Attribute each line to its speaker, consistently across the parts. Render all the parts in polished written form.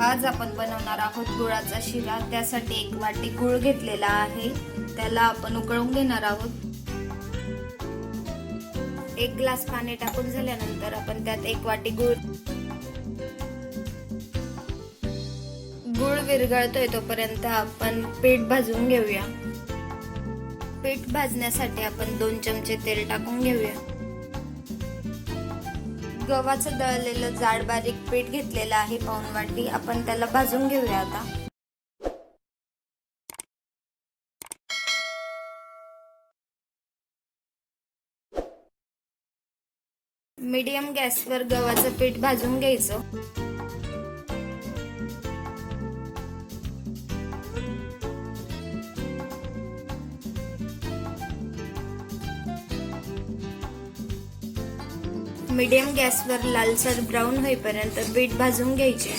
Speaker 1: आज आपण बनवणार आहोत गुळाचा शिरा। त्यासाठी 1 वाटी गुळ घेतलेला आहे, त्याला आपण उकळून घेणार आहोत। 1 ग्लास पाणी टाकून झाल्यानंतर आपण त्यात 1 वाटी गुळ विरघळतोय तोपर्यंत आपण पीठ भाजून घेऊया। पीठ भाजण्यासाठी आपण 2 चमचे तेल टाकून घेऊया। गव्हाचं दळलेलं जाड बारीक पीठ घेतलेलं आहे पाऊण वाटी, आपण त्याला भाजून घेऊया आता। मीडियम गॅसवर गव्हाचं पीठ भाजून घ्यायचं। मीडियम गॅसवर लालसर ब्राऊन होईपर्यंत पीठ भाजून घ्यायचे।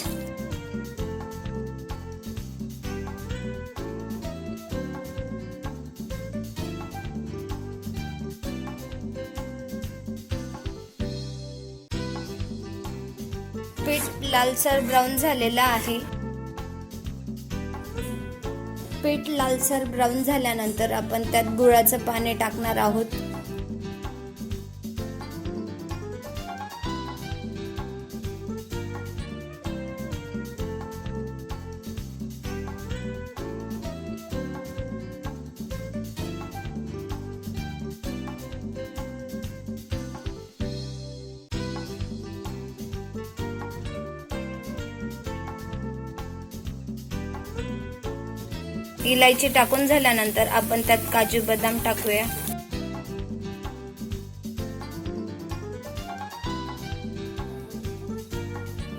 Speaker 1: पीठ लालसर ब्राऊन झालेलं आहे। पीठ लालसर ब्राऊन झाल्यानंतर आपण त्यात गुळाचं पाणी टाकणार आहोत। इलायची टाकून झाल्यानंतर आपण त्यात काजू बदाम टाकूया।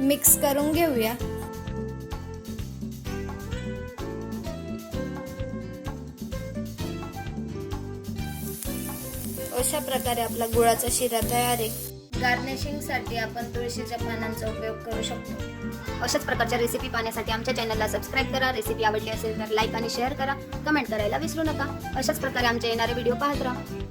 Speaker 1: मिक्स करून घेऊया। अशा प्रकारे आपला गुळाचा शिरा तयार आहे। गार्निशिंग साठी आपण तुळशीच्या पानांचा उपयोग करू शकतो।
Speaker 2: अशाच प्रकारच्या रेसिपी पाहण्यासाठी आमच्या चॅनलला सबस्क्राइब करा। रेसिपी आवडली असेल तर लाईक आणि शेअर करा। कमेंट करायला विसरू नका। अशाच प्रकारे आमचे येणारे व्हिडिओ पाहत राहा।